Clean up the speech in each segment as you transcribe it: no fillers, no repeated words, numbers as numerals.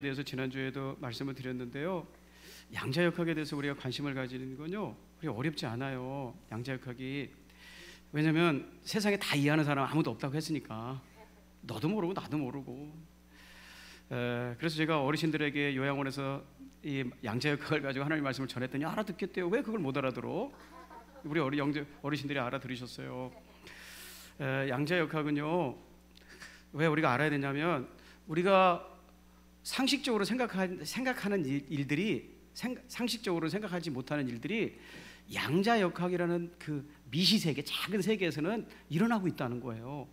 대해서 지난주에도 말씀을 드렸는데요. 양자역학에 대해서 우리가 관심을 가지는 건요, 그리 어렵지 않아요. 양자역학이. 왜냐하면 세상에 다 이해하는 사람 아무도 없다고 했으니까. 너도 모르고 나도 모르고. 그래서 제가 어르신들에게 요양원에서 이 양자역학을 가지고 하나님의 말씀을 전했더니 알아듣겠대요. 왜 그걸 못 알아들어? 우리 어르신들이 알아들으셨어요. 양자역학은요, 왜 우리가 알아야 되냐면, 우리가 상식적으로 생각하는 일들이, 상식적으로 생각하지 못하는 일들이 양자역학이라는 그 미시세계, 작은 세계에서는 일어나고 있다는 거예요.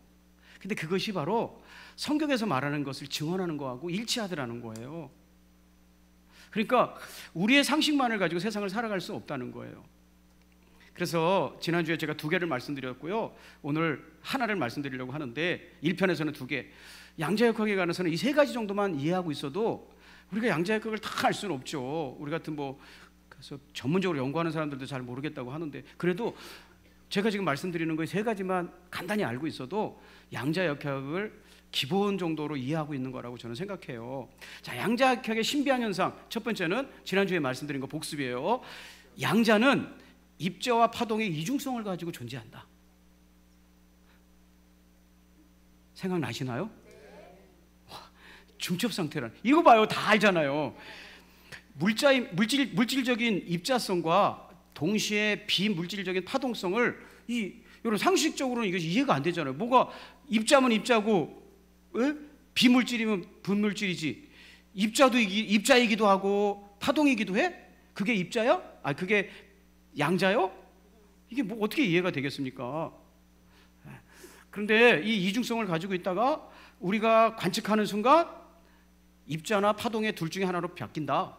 근데 그것이 바로 성경에서 말하는 것을 증언하는 거하고 일치하더라는 거예요. 그러니까 우리의 상식만을 가지고 세상을 살아갈 수 없다는 거예요. 그래서 지난주에 제가 2개를 말씀드렸고요, 오늘 하나를 말씀드리려고 하는데, 1편에서는 2개, 양자역학에 관해서는 이 3가지 정도만 이해하고 있어도 우리가 양자역학을 다 알 수는 없죠. 우리 같은 그래서 전문적으로 연구하는 사람들도 잘 모르겠다고 하는데, 그래도 제가 지금 말씀드리는 거 3가지만 간단히 알고 있어도 양자역학을 기본 정도로 이해하고 있는 거라고 저는 생각해요. 자, 양자역학의 신비한 현상, 첫 번째는 지난주에 말씀드린 거 복습이에요. 양자는 입자와 파동의 이중성을 가지고 존재한다. 생각나시나요? 중첩 상태란, 이거 봐요, 다 알잖아요. 물질적인 입자성과 동시에 비물질적인 파동성을, 여러분 상식적으로는 이것이 이해가 안 되잖아요. 뭐가 입자면 입자고, 비물질이면 분물질이지, 입자이기도 하고 파동이기도 해? 그게 입자야? 그게 양자요? 이게 뭐 어떻게 이해가 되겠습니까? 그런데 이 이중성을 가지고 있다가 우리가 관측하는 순간 입자나 파동의 둘 중에 하나로 바뀐다.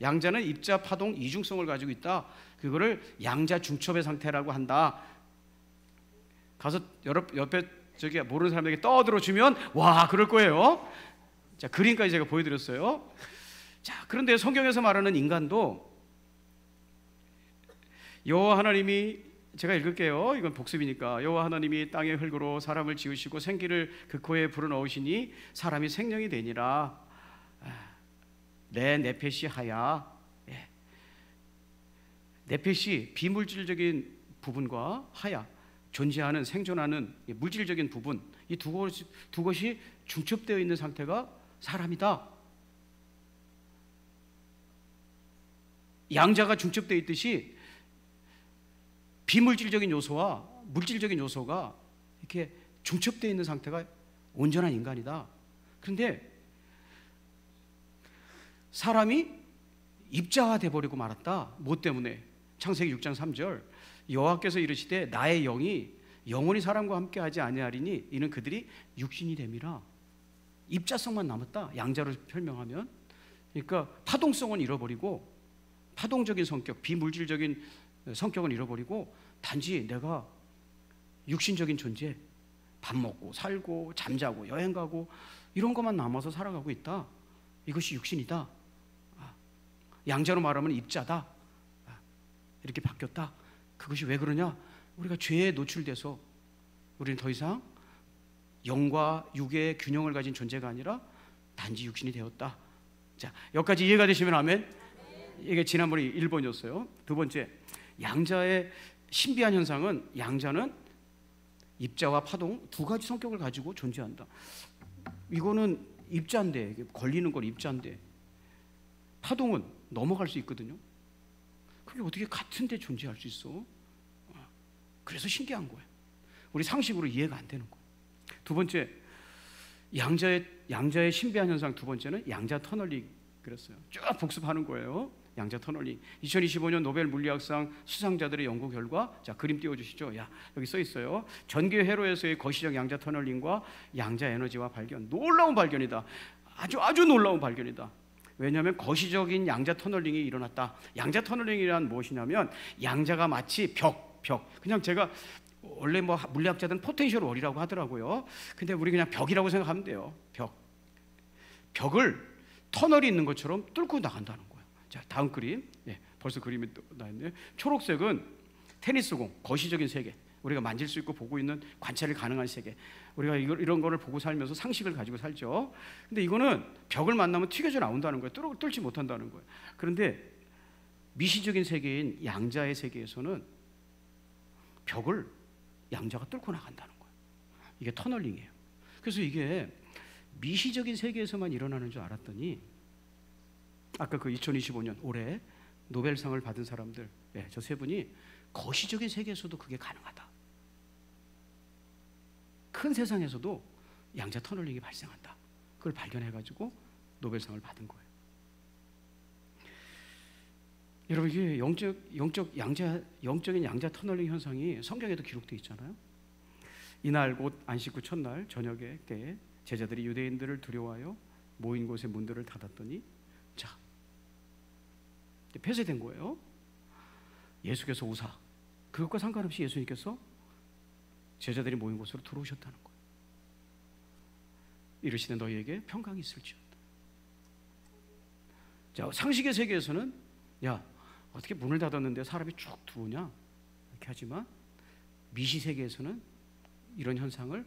양자는 입자, 파동, 이중성을 가지고 있다. 그거를 양자 중첩의 상태라고 한다. 가서 옆에 저기 모르는 사람에게 떠들어 주면 와, 그럴 거예요. 자, 그림까지 제가 보여드렸어요. 자, 그런데 성경에서 말하는 인간도, 여호와 하나님이, 제가 읽을게요. 이건 복습이니까. 여호와 하나님이 땅의 흙으로 사람을 지으시고 생기를 그 코에 불어넣으시니 사람이 생명이 되니라. 네페시 하야. 네페시, 비물질적인 부분과 하야, 존재하는, 생존하는 물질적인 부분, 이 두 것이 중첩되어 있는 상태가 사람이다. 양자가 중첩되어 있듯이 비물질적인 요소와 물질적인 요소가 이렇게 중첩되어 있는 상태가 온전한 인간이다. 그런데 사람이 입자화돼 버리고 말았다. 뭐 때문에? 창세기 6장 3절, 여호와께서 이르시되 나의 영이 영원히 사람과 함께 하지 아니하리니 이는 그들이 육신이 됨이라. 입자성만 남았다, 양자로 설명하면. 그러니까 파동성은 잃어버리고, 파동적인 성격, 비물질적인 성격은 잃어버리고, 단지 내가 육신적인 존재, 밥 먹고 살고 잠자고 여행 가고 이런 것만 남아서 살아가고 있다. 이것이 육신이다. 양자로 말하면 입자다. 이렇게 바뀌었다. 그것이 왜 그러냐? 우리가 죄에 노출돼서 우리는 더 이상 영과 육의 균형을 가진 존재가 아니라 단지 육신이 되었다. 자, 여기까지 이해가 되시면 아멘. 이게 지난번에 1번이었어요. 2번째, 양자의 신비한 현상은, 양자는 입자와 파동 2가지 성격을 가지고 존재한다. 이거는 입자인데, 걸리는 건 입자인데 파동은 넘어갈 수 있거든요. 그게 어떻게 같은 데 존재할 수 있어? 그래서 신기한 거예요. 우리 상식으로 이해가 안 되는 거예요. 2번째, 양자의 신비한 현상 2번째는 양자 터널링. 그랬어요. 쭉 복습하는 거예요. 양자 터널링. 2025년 노벨 물리학상 수상자들의 연구 결과, 자, 그림 띄워주시죠. 여기 써 있어요. 전기 회로에서의 거시적 양자 터널링과 양자 에너지와 발견. 놀라운 발견이다. 아주 놀라운 발견이다. 왜냐하면 거시적인 양자 터널링이 일어났다. 양자 터널링이란 무엇이냐면, 양자가 마치 벽. 그냥 제가 원래 물리학자들은 포텐셜 월이라고 하더라고요. 근데 우리 그냥 벽이라고 생각하면 돼요. 벽을 터널이 있는 것처럼 뚫고 나간다는 거예요. 자, 다음 그림. 벌써 그림이 나왔네요. 초록색은 테니스공, 거시적인 세계, 우리가 만질 수 있고 보고 있는, 관찰이 가능한 세계. 우리가 이런 거를 보고 살면서 상식을 가지고 살죠. 근데 이거는 벽을 만나면 튀겨져 나온다는 거예요. 뚫지 못한다는 거예요. 그런데 미시적인 세계인 양자의 세계에서는 벽을 양자가 뚫고 나간다는 거예요. 이게 터널링이에요. 그래서 이게 미시적인 세계에서만 일어나는 줄 알았더니 아까 그 2025년 올해 노벨상을 받은 사람들, 저 세 분이 거시적인 세계에서도 그게 가능하다. 큰 세상에서도 양자 터널링이 발생한다. 그걸 발견해가지고 노벨상을 받은 거예요. 여러분, 이게 영적인 양자 터널링 현상이 성경에도 기록되어 있잖아요. 이날 곧 안식 후 첫날 저녁에 때에 제자들이 유대인들을 두려워하여 모인 곳의 문들을 닫았더니 자, 폐쇄된 거예요. 예수께서 오사 그것과 상관없이 예수님께서 제자들이 모인 곳으로 들어오셨다는 거예요. 이르시되 너희에게 평강이 있을지어다. 자, 상식의 세계에서는 야, 어떻게 문을 닫았는데 사람이 쭉 들어오냐 이렇게 하지만 미시 세계에서는 이런 현상을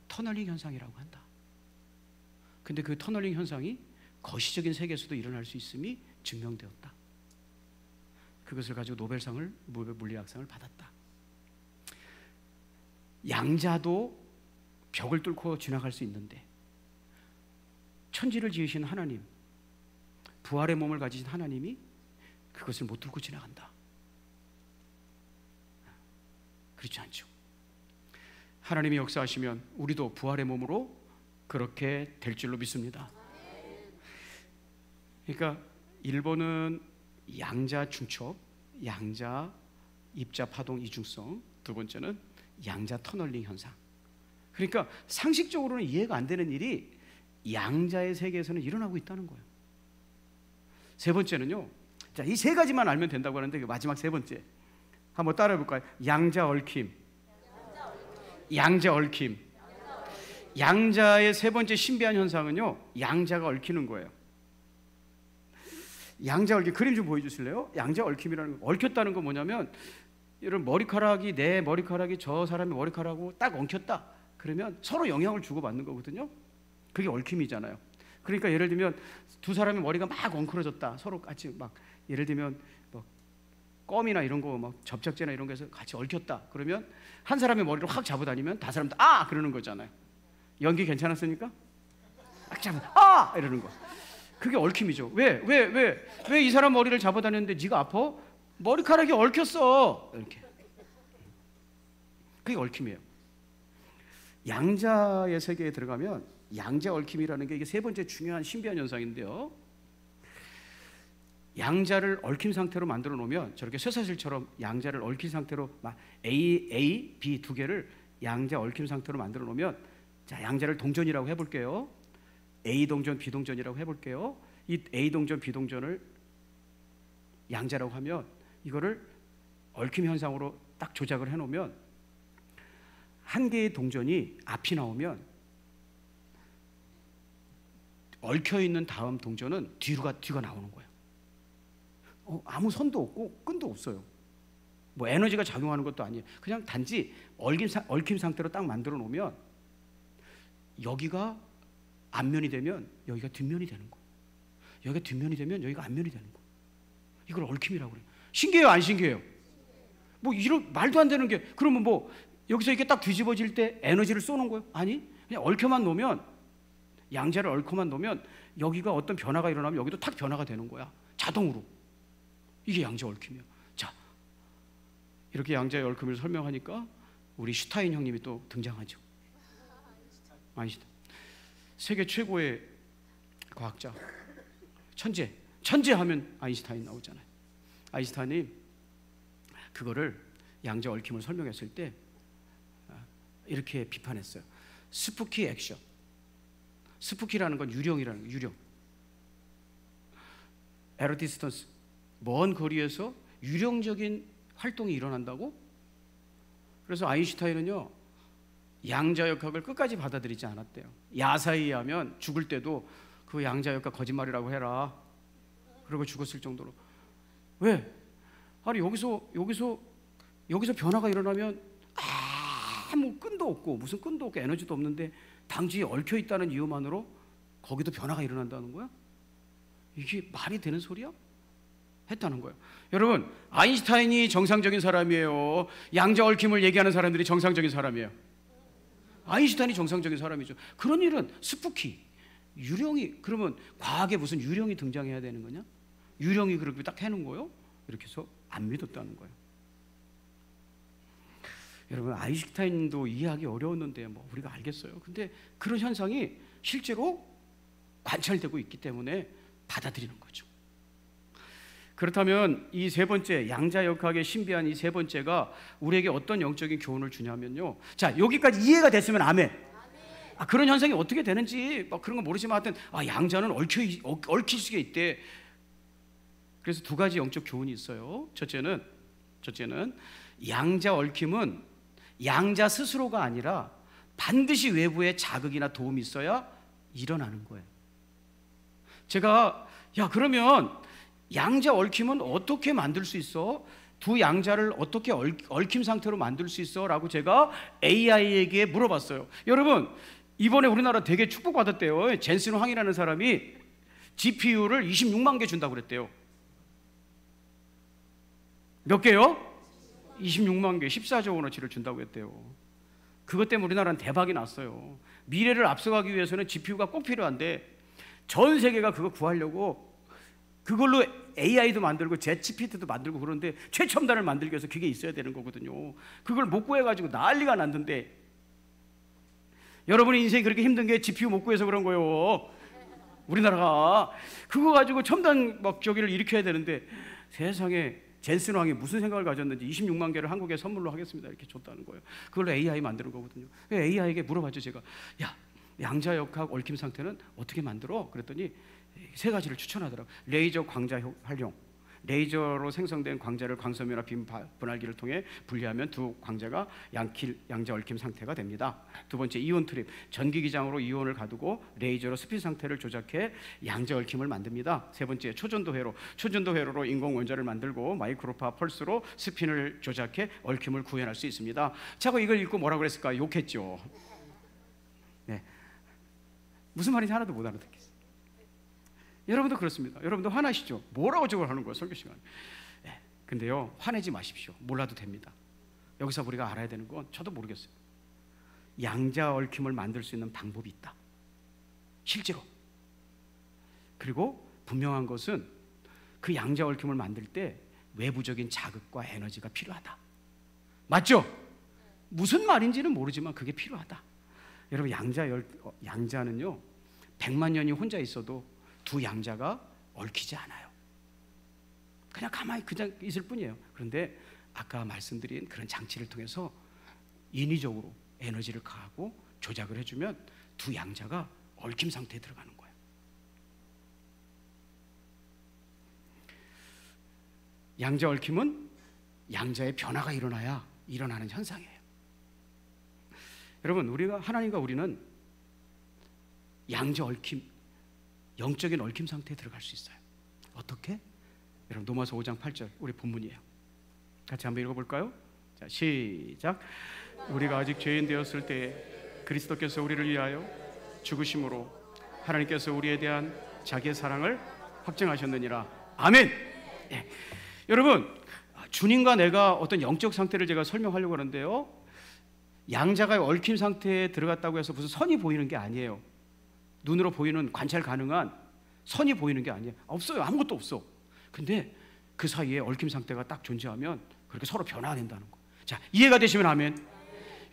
터널링 현상이라고 한다. 근데 그 터널링 현상이 거시적인 세계에서도 일어날 수 있음이 증명되었다. 그것을 가지고 노벨상을, 물리학상을 받았다. 양자도 벽을 뚫고 지나갈 수 있는데 천지를 지으신 하나님, 부활의 몸을 가지신 하나님이 그것을 못 뚫고 지나간다. 그렇지 않죠. 하나님이 역사하시면 우리도 부활의 몸으로 그렇게 될 줄로 믿습니다. 그러니까 1번은 양자 중첩, 양자 입자 파동 이중성, 두 번째는 양자 터널링 현상. 그러니까 상식적으로는 이해가 안 되는 일이 양자의 세계에서는 일어나고 있다는 거예요. 세 번째는요, 자, 이 세 가지만 알면 된다고 하는데 마지막 세 번째 한번 따라해 볼까요? 양자 얽힘. 양자 얽힘. 양자의 세 번째 신비한 현상은요, 양자가 얽히는 거예요. 양자 얽힘, 그림 좀 보여주실래요? 양자 얽힘이라는 거, 얽혔다는 건 뭐냐면 이런 머리카락이 내 머리카락이 저 사람의 머리카락하고 딱 엉켰다. 그러면 서로 영향을 주고받는 거거든요. 그게 얽힘이잖아요. 그러니까 예를 들면 두 사람의 머리가 막 엉클어졌다. 서로 같이 막 예를 들면 뭐 껌이나 이런 거 막 접착제나 이런 거에서 같이 얽혔다. 그러면 한 사람의 머리를 확 잡아다니면 다른 사람도 아! 그러는 거잖아요. 연기 괜찮았습니까? 딱 잡아 아! 이러는 거. 그게 얽힘이죠. 왜 이 사람 머리를 잡아다녔는데 네가 아파? 머리카락이 얽혔어. 이렇게. 그게 얽힘이에요. 양자의 세계에 들어가면 양자 얽힘이라는 게 이게 세 번째 중요한 신비한 현상인데요. 양자를 얽힌 상태로 만들어 놓으면 저렇게 쇠사슬처럼 양자를 얽힌 상태로 A, B 두 개를 양자 얽힌 상태로 만들어 놓으면 자, 양자를 동전이라고 해볼게요. A 동전, B 동전이라고 해볼게요. 이 A 동전, B 동전을 양자라고 하면 이거를 얽힘 현상으로 딱 조작을 해놓으면 한 개의 동전이 앞이 나오면 얽혀 있는 다음 동전은 뒤가 나오는 거예요. 아무 선도 없고 끈도 없어요. 뭐 에너지가 작용하는 것도 아니에요. 그냥 단지 얽힘 상태로 딱 만들어 놓으면 여기가 앞면이 되면 여기가 뒷면이 되는 거예요. 여기가 뒷면이 되면 여기가 앞면이 되는 거예요. 이걸 얽힘이라고 그래요. 신기해요, 안 신기해요? 뭐 이런 말도 안 되는 게, 그러면 뭐 여기서 이렇게 딱 뒤집어질 때 에너지를 쏘는 거예요? 아니, 그냥 얽혀만 놓으면, 양자를 얽혀만 놓으면 여기가 어떤 변화가 일어나면 여기도 탁 변화가 되는 거야, 자동으로. 이게 양자 얽힘이에요. 자, 이렇게 양자의 얽힘을 설명하니까 우리 슈타인 형님이 또 등장하죠. 아인슈타인, 세계 최고의 과학자, 천재 하면 아인슈타인 나오잖아요. 아인슈타인이 그거를 양자 얽힘을 설명했을 때 이렇게 비판했어요. 스푸키 액션. 스푸키라는 건 유령이라는 거예요. 유령. 에러 디스턴스, 먼 거리에서 유령적인 활동이 일어난다고? 그래서 아인슈타인은요, 양자역학을 끝까지 받아들이지 않았대요. 야사에 의하면 죽을 때도 그 양자역학 거짓말이라고 해라, 그러고 죽었을 정도로. 왜? 아니 여기서 변화가 일어나면 아무 끈도 없고 무슨 끈도 없고 에너지도 없는데 당지에 얽혀 있다는 이유만으로 거기도 변화가 일어난다는 거야? 이게 말이 되는 소리야? 했다는 거예요. 여러분, 아인슈타인이 정상적인 사람이에요? 양자 얽힘을 얘기하는 사람들이 정상적인 사람이에요? 아인슈타인이 정상적인 사람이죠. 그런 일은 스푸키, 유령이, 그러면 과학에 무슨 유령이 등장해야 되는 거냐? 유령이 그렇게 딱 해놓은 거요? 이렇게 해서 안 믿었다는 거예요. 여러분, 아인슈타인도 이해하기 어려웠는데 뭐 우리가 알겠어요. 근데 그런 현상이 실제로 관찰되고 있기 때문에 받아들이는 거죠. 그렇다면 이 세 번째, 양자역학의 신비한 이 세 번째가 우리에게 어떤 영적인 교훈을 주냐면요, 자, 여기까지 이해가 됐으면 아멘. 그런 현상이 어떻게 되는지 막 그런 거 모르지만 하여튼 양자는 얽힐 수가 있대. 그래서 두 가지 영적 교훈이 있어요. 첫째는 양자 얽힘은 양자 스스로가 아니라 반드시 외부의 자극이나 도움이 있어야 일어나는 거예요. 제가 그러면 양자 얽힘은 어떻게 만들 수 있어? 두 양자를 어떻게 얽힘 상태로 만들 수 있어? 라고 제가 AI에게 물어봤어요. 여러분, 이번에 우리나라 되게 축복받았대요. 젠슨 황이라는 사람이 GPU를 26만 개 준다고 그랬대요. 몇 개요? 26만 개, 14조 원어치를 준다고 했대요. 그것 때문에 우리나라는 대박이 났어요. 미래를 앞서가기 위해서는 GPU가 꼭 필요한데 전 세계가 그거 구하려고 그걸로 AI도 만들고 챗GPT도 만들고 그러는데 최첨단을 만들기 위해서 그게 있어야 되는 거거든요. 그걸 못 구해가지고 난리가 났는데, 여러분의 인생이 그렇게 힘든 게 GPU 못 구해서 그런 거예요. 우리나라가 그거 가지고 첨단 막 저기를 일으켜야 되는데, 세상에 젠슨 왕이 무슨 생각을 가졌는지 26만 개를 한국에 선물로 하겠습니다 이렇게 줬다는 거예요. 그걸로 AI 만드는 거거든요. AI에게 물어봤죠. 제가 양자역학 얽힘 상태는 어떻게 만들어? 그랬더니 세 가지를 추천하더라고요. 레이저 광자 활용, 레이저로 생성된 광자를 광섬유나 빔 분할기를 통해 분리하면 두 광자가 양자 얽힘 상태가 됩니다. 두 번째, 이온 트립, 전기기장으로 이온을 가두고 레이저로 스핀 상태를 조작해 양자 얽힘을 만듭니다. 세 번째, 초전도 회로로 인공 원자를 만들고 마이크로파 펄스로 스핀을 조작해 얽힘을 구현할 수 있습니다. 자고 이걸 읽고 뭐라고 그랬을까? 욕했죠. 네. 무슨 말인지 하나도 못 알아듣겠어요. 여러분도 그렇습니다. 여러분도 화나시죠? 뭐라고 저걸 하는 거예요, 설교 시간에. 근데요, 화내지 마십시오. 몰라도 됩니다. 여기서 우리가 알아야 되는 건, 저도 모르겠어요, 양자 얽힘을 만들 수 있는 방법이 있다, 실제로. 그리고 분명한 것은 그 양자 얽힘을 만들 때 외부적인 자극과 에너지가 필요하다. 맞죠? 무슨 말인지는 모르지만 그게 필요하다. 여러분, 양자는요 100만 년이 혼자 있어도 두 양자가 얽히지 않아요. 그냥 가만히 있을 뿐이에요. 그런데 아까 말씀드린 그런 장치를 통해서 인위적으로 에너지를 가하고 조작을 해주면 두 양자가 얽힘 상태에 들어가는 거예요. 양자 얽힘은 양자의 변화가 일어나야 일어나는 현상이에요. 여러분, 하나님과 우리는 양자 얽힘, 영적인 얽힘 상태에 들어갈 수 있어요. 어떻게? 여러분, 로마서 5장 8절 우리 본문이에요. 같이 한번 읽어볼까요? 자, 시작. 우리가 아직 죄인 되었을 때 그리스도께서 우리를 위하여 죽으심으로 하나님께서 우리에 대한 자기의 사랑을 확증하셨느니라. 아멘. 네. 여러분, 주님과 내가 어떤 영적 상태를 제가 설명하려고 하는데요, 양자가 얽힌 상태에 들어갔다고 해서 무슨 선이 보이는 게 아니에요. 눈으로 보이는, 관찰 가능한 선이 보이는 게 아니에요. 없어요. 아무것도 없어. 근데 그 사이에 얽힘 상태가 딱 존재하면 그렇게 서로 변화가 된다는 거. 자, 이해가 되시면 아멘.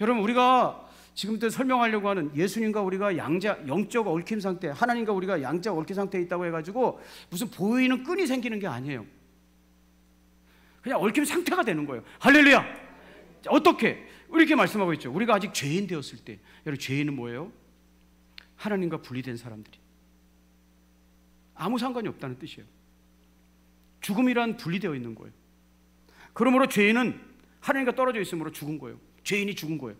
여러분, 우리가 지금부터 설명하려고 하는 예수님과 우리가 영적 얽힘 상태, 하나님과 우리가 양자 얽힌 상태에 있다고 해가지고 무슨 보이는 끈이 생기는 게 아니에요. 그냥 얽힘 상태가 되는 거예요. 할렐루야. 자, 어떻게? 이렇게 말씀하고 있죠. 우리가 아직 죄인 되었을 때. 여러분, 죄인은 뭐예요? 하나님과 분리된 사람들이, 아무 상관이 없다는 뜻이에요. 죽음이란 분리되어 있는 거예요. 그러므로 죄인은 하나님과 떨어져 있으므로 죽은 거예요. 죄인이 죽은 거예요.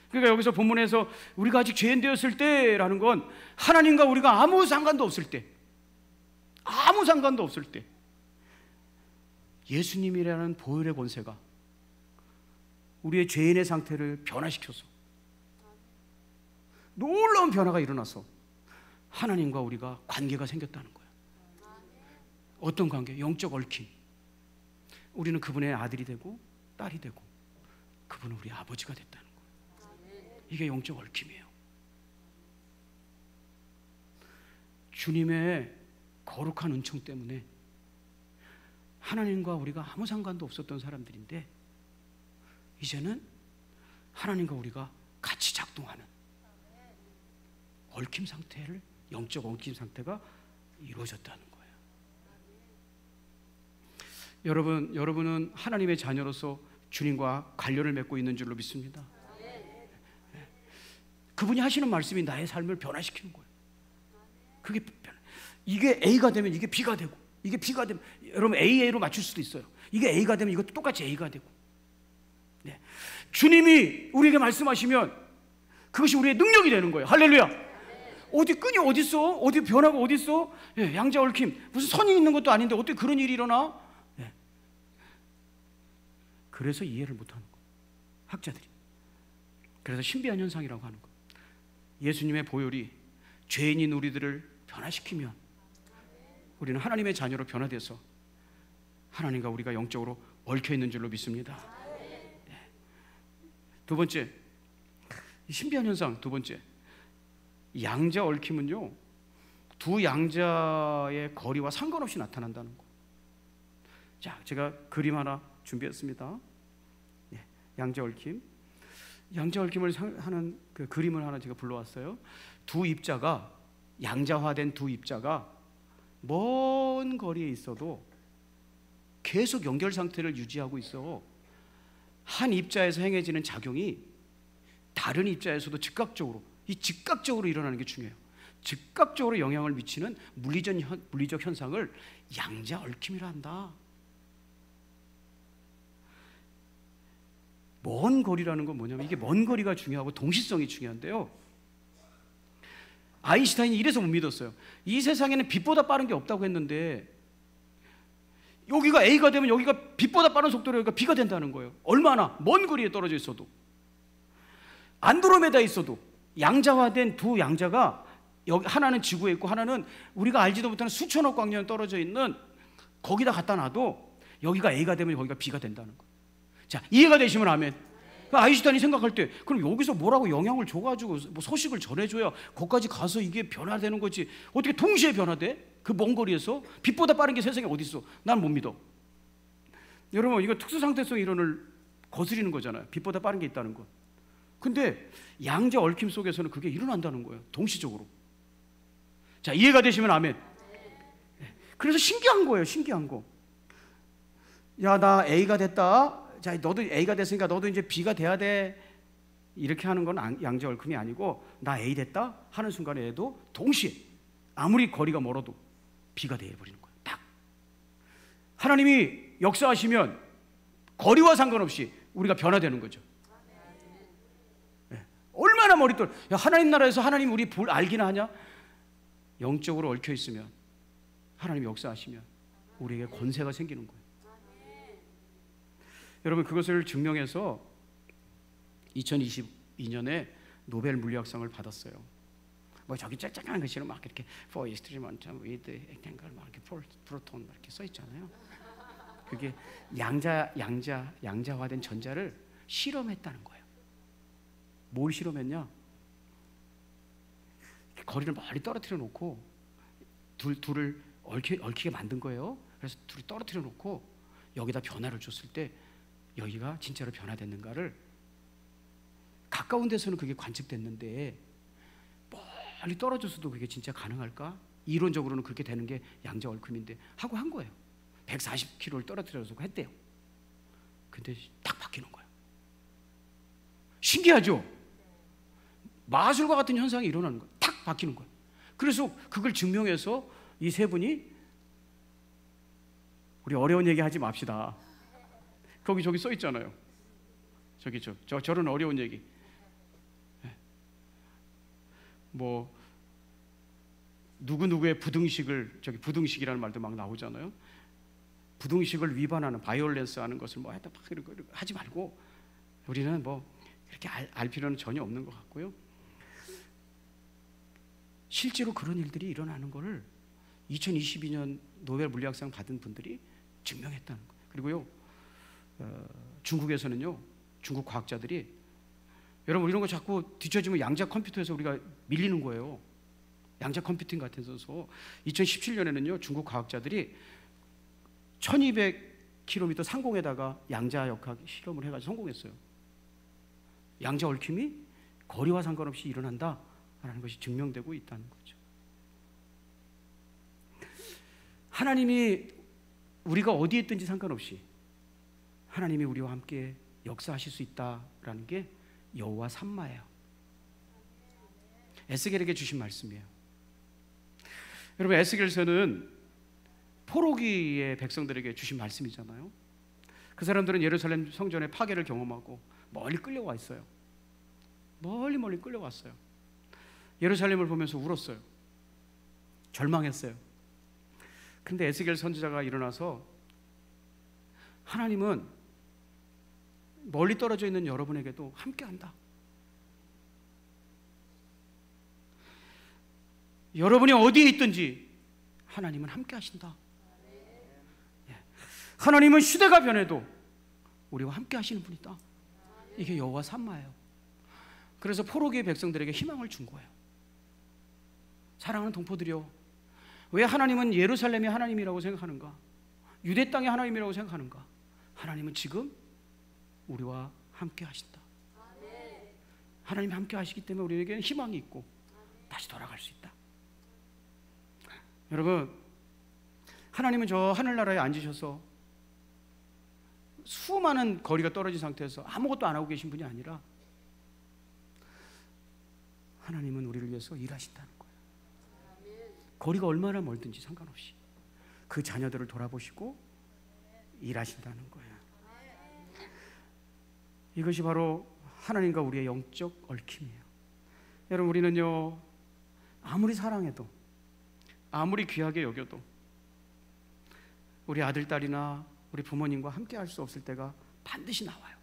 그러니까 여기서 본문에서 우리가 아직 죄인 되었을 때라는 건 하나님과 우리가 아무 상관도 없을 때, 아무 상관도 없을 때, 예수님이라는 보혈의 권세가 우리의 죄인의 상태를 변화시켜서 놀라운 변화가 일어나서 하나님과 우리가 관계가 생겼다는 거예요. 어떤 관계? 영적 얽힘. 우리는 그분의 아들이 되고 딸이 되고 그분은 우리 아버지가 됐다는 거예요. 이게 영적 얽힘이에요. 주님의 거룩한 은총 때문에 하나님과 우리가 아무 상관도 없었던 사람들인데 이제는 하나님과 우리가 같이 작동하는 얽힘 상태를, 영적 얽힘 상태가 이루어졌다는 거예요. 여러분은 하나님의 자녀로서 주님과 관련을 맺고 있는 줄로 믿습니다. 그분이 하시는 말씀이 나의 삶을 변화시키는 거예요. 그게 이게 A가 되면 이게 B가 되고, 이게 B가 되면 여러분 AA로 맞출 수도 있어요. 이게 A가 되면 이것도 똑같이 A가 되고. 네. 주님이 우리에게 말씀하시면 그것이 우리의 능력이 되는 거예요. 할렐루야. 어디 끈이 어디 있어? 어디 변화가 어디 있어? 예, 양자 얽힘 무슨 선이 있는 것도 아닌데 어떻게 그런 일이 일어나? 예. 그래서 이해를 못하는 거예요, 학자들이. 그래서 신비한 현상이라고 하는 거예요. 예수님의 보혈이 죄인인 우리들을 변화시키면 우리는 하나님의 자녀로 변화돼서 하나님과 우리가 영적으로 얽혀 있는 줄로 믿습니다. 예. 두 번째, 신비한 현상 두 번째, 양자 얽힘은요, 두 양자의 거리와 상관없이 나타난다는 거. 자, 제가 그림 하나 준비했습니다. 예, 양자 얽힘. 양자 얽힘을 하는 그 그림을 하나 제가 불러왔어요. 두 입자가, 양자화된 두 입자가 먼 거리에 있어도 계속 연결 상태를 유지하고 있어. 한 입자에서 행해지는 작용이 다른 입자에서도 즉각적으로 일어나는 게 중요해요. 즉각적으로 영향을 미치는 물리적 현상을 양자 얽힘이라 한다. 먼 거리라는 건 뭐냐면 이게 먼 거리가 중요하고 동시성이 중요한데요. 아인슈타인이 이래서 못 믿었어요. 이 세상에는 빛보다 빠른 게 없다고 했는데 여기가 A가 되면 여기가 빛보다 빠른 속도로 여기가 B가 된다는 거예요. 얼마나 먼 거리에 떨어져 있어도. 안드로메다에 있어도 양자화된 두 양자가 여기 하나는 지구에 있고 하나는 우리가 알지도 못하는 수천억 광년 떨어져 있는 거기다 갖다 놔도 여기가 A가 되면 여기가 B가 된다는 거예요. 자, 이해가 되시면 아멘. 아인슈타인이 생각할 때 그럼 여기서 뭐라고 영향을 줘가지고 뭐 소식을 전해줘야 거기까지 가서 이게 변화되는 거지 어떻게 동시에 변화돼? 그 먼 거리에서 빛보다 빠른 게 세상에 어디 있어? 난 못 믿어. 여러분 이거 특수상태성 이론을 거스리는 거잖아요. 빛보다 빠른 게 있다는 거. 근데 양자 얽힘 속에서는 그게 일어난다는 거예요. 동시적으로. 자, 이해가 되시면 아멘. 그래서 신기한 거예요. 신기한 거. 야, 나 A가 됐다. 자, 너도 A가 됐으니까 너도 이제 B가 돼야 돼. 이렇게 하는 건 양자 얽힘이 아니고 나 A 됐다 하는 순간에 얘도 동시에 아무리 거리가 멀어도 B가 돼버리는 거예요. 딱. 하나님이 역사하시면 거리와 상관없이 우리가 변화되는 거죠. 얼마나 머리 떨어. 야, 하나님 나라에서 하나님 우리 알기나 하냐? 영적으로 얽혀 있으면 하나님이 역사하시면 우리에게 권세가 생기는 거예요. 여러분 그것을 증명해서 2022년에 노벨 물리학상을 받았어요. 뭐 저기 짤짤한 글씨로 막 이렇게 for experiment with rectangle 막 이렇게 proton 막 이렇게 써 있잖아요. 그게 양자화된 전자를 실험했다는 거예요. 뭘 실험했냐? 거리를 멀리 떨어뜨려 놓고 둘을 얽히게 만든 거예요. 그래서 둘이 떨어뜨려 놓고 여기다 변화를 줬을 때 여기가 진짜로 변화됐는가를 가까운 데서는 그게 관측됐는데 멀리 떨어져서도 그게 진짜 가능할까? 이론적으로는 그렇게 되는 게 양자 얽힘인데 하고 한 거예요. 140km를 떨어뜨려서 했대요. 근데 딱 바뀌는 거예요. 신기하죠? 마술과 같은 현상이 일어나는 거예요. 탁 바뀌는 거예요. 그래서 그걸 증명해서 이 세 분이 우리 어려운 얘기 하지 맙시다. 저기 써 있잖아요. 저런 어려운 얘기. 뭐 누구누구의 부등식이라는 말도 막 나오잖아요. 부등식을 위반하는 바이올렌스 하는 것을 뭐 하다 막 하지 말고 우리는 뭐 이렇게 알 필요는 전혀 없는 것 같고요. 실제로 그런 일들이 일어나는 것을 2022년 노벨 물리학상 받은 분들이 증명했다는 거예요. 그리고요, 중국에서는요, 중국 과학자들이, 여러분 이런 거 자꾸 뒤처지면 양자 컴퓨터에서 우리가 밀리는 거예요. 양자 컴퓨팅 같은 데서 2017년에는요 중국 과학자들이 1200km 상공에다가 양자 역학 실험을 해가지고 성공했어요. 양자 얽힘이 거리와 상관없이 일어난다라는 것이 증명되고 있다는 거죠. 하나님이 우리가 어디에 있든지 상관없이 하나님이 우리와 함께 역사하실 수 있다라는 게 여호와 삼마예요. 에스겔에게 주신 말씀이에요. 여러분, 에스겔서는 포로기의 백성들에게 주신 말씀이잖아요. 그 사람들은 예루살렘 성전의 파괴를 경험하고 멀리 끌려와 있어요. 멀리 끌려왔어요. 예루살렘을 보면서 울었어요. 절망했어요. 근데 에스겔 선지자가 일어나서 하나님은 멀리 떨어져 있는 여러분에게도 함께한다. 여러분이 어디에 있든지 하나님은 함께 하신다. 하나님은 시대가 변해도 우리와 함께 하시는 분이다. 이게 여호와 삼마예요. 그래서 포로기의 백성들에게 희망을 준 거예요. 사랑하는 동포들이요, 왜 하나님은 예루살렘이 하나님이라고 생각하는가? 유대 땅이 하나님이라고 생각하는가? 하나님은 지금 우리와 함께 하신다. 하나님이 함께 하시기 때문에 우리에게는 희망이 있고 다시 돌아갈 수 있다. 여러분, 하나님은 저 하늘나라에 앉으셔서 수많은 거리가 떨어진 상태에서 아무것도 안 하고 계신 분이 아니라 하나님은 우리를 위해서 일하신다는 거예요. 거리가 얼마나 멀든지 상관없이 그 자녀들을 돌아보시고 일하신다는 거예요. 이것이 바로 하나님과 우리의 영적 얽힘이에요. 여러분, 우리는요 아무리 사랑해도 아무리 귀하게 여겨도 우리 아들, 딸이나 우리 부모님과 함께 할 수 없을 때가 반드시 나와요.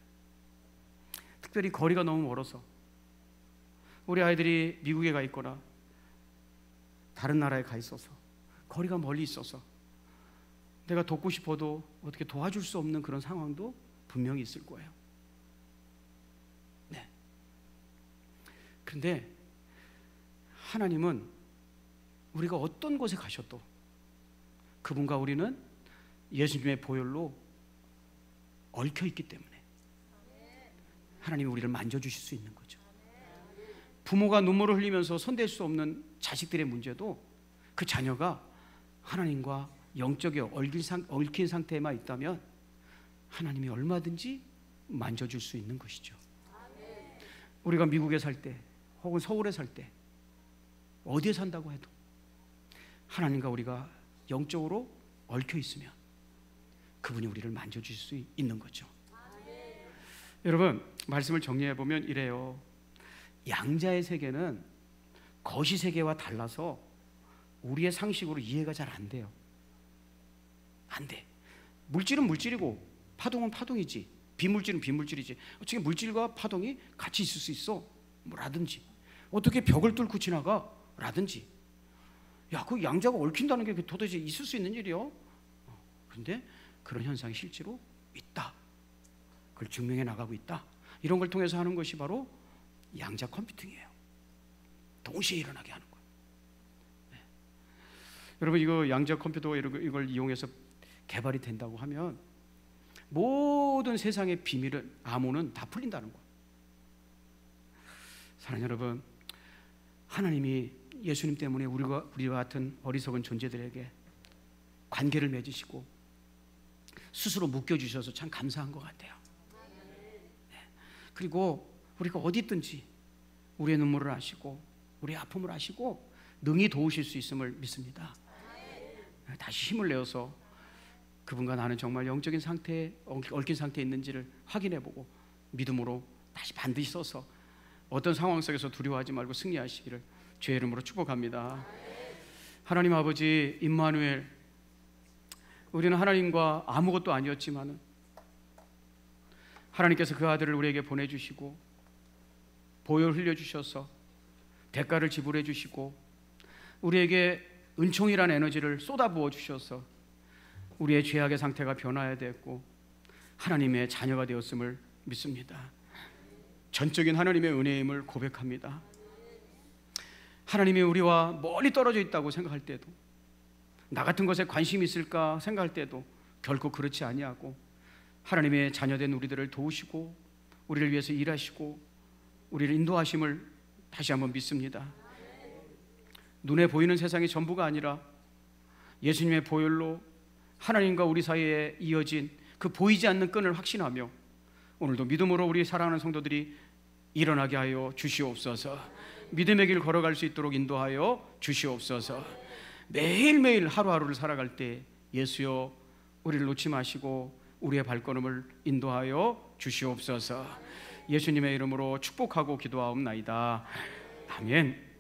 특별히 거리가 너무 멀어서 우리 아이들이 미국에 가 있거나 다른 나라에 가 있어서 거리가 멀리 있어서 내가 돕고 싶어도 어떻게 도와줄 수 없는 그런 상황도 분명히 있을 거예요. 네. 그런데 하나님은 우리가 어떤 곳에 가셔도 그분과 우리는 예수님의 보혈로 얽혀 있기 때문에 하나님이 우리를 만져주실 수 있는 거죠. 부모가 눈물을 흘리면서 손댈 수 없는 자식들의 문제도 그 자녀가 하나님과 영적에 얽힌 상태에만 있다면 하나님이 얼마든지 만져줄 수 있는 것이죠. 우리가 미국에 살 때 혹은 서울에 살 때 어디에 산다고 해도 하나님과 우리가 영적으로 얽혀 있으면 그분이 우리를 만져주실 수 있는 거죠. 여러분, 말씀을 정리해 보면 이래요. 양자의 세계는 거시 세계와 달라서 우리의 상식으로 이해가 잘 안 돼요. 안 돼. 물질은 물질이고 파동은 파동이지, 비물질은 비물질이지, 어떻게 물질과 파동이 같이 있을 수 있어? 뭐라든지, 어떻게 벽을 뚫고 지나가? 라든지. 야, 그 양자가 얽힌다는 게 도대체 있을 수 있는 일이요? 그런데 그런 현상이 실제로 있다. 그걸 증명해 나가고 있다. 이런 걸 통해서 하는 것이 바로 양자 컴퓨팅이에요. 동시에 일어나게 하는 거예요. 네. 여러분, 이거 양자 컴퓨터 이걸 이용해서 개발이 된다고 하면 모든 세상의 비밀은, 암호는 다 풀린다는 거예요. 사랑하는 여러분, 하나님이 예수님 때문에 우리와 같은 어리석은 존재들에게 관계를 맺으시고 스스로 묶여주셔서 참 감사한 것 같아요. 네. 그리고 우리가 어디 있든지 우리의 눈물을 아시고 우리의 아픔을 아시고 능히 도우실 수 있음을 믿습니다. 다시 힘을 내어서 그분과 나는 정말 영적인 상태에 얽힌 상태에 있는지를 확인해보고 믿음으로 다시 반드시 서서 어떤 상황 속에서 두려워하지 말고 승리하시기를 주의 이름으로 축복합니다. 하나님 아버지, 임마누엘, 우리는 하나님과 아무것도 아니었지만은 하나님께서 그 아들을 우리에게 보내주시고 보혈 흘려주셔서 대가를 지불해 주시고 우리에게 은총이란 에너지를 쏟아부어 주셔서 우리의 죄악의 상태가 변화해야 됐고 하나님의 자녀가 되었음을 믿습니다. 전적인 하나님의 은혜임을 고백합니다. 하나님이 우리와 멀리 떨어져 있다고 생각할 때도, 나 같은 것에 관심이 있을까 생각할 때도 결코 그렇지 아니하고 하나님의 자녀된 우리들을 도우시고 우리를 위해서 일하시고 우리를 인도하심을 다시 한번 믿습니다. 눈에 보이는 세상이 전부가 아니라 예수님의 보혈로 하나님과 우리 사이에 이어진 그 보이지 않는 끈을 확신하며 오늘도 믿음으로 우리 사랑하는 성도들이 일어나게 하여 주시옵소서. 믿음의 길 걸어갈 수 있도록 인도하여 주시옵소서. 매일매일 하루하루를 살아갈 때 예수여 우리를 놓지 마시고 우리의 발걸음을 인도하여 주시옵소서. 예수님의 이름으로 축복하고 기도하옵나이다. 아멘.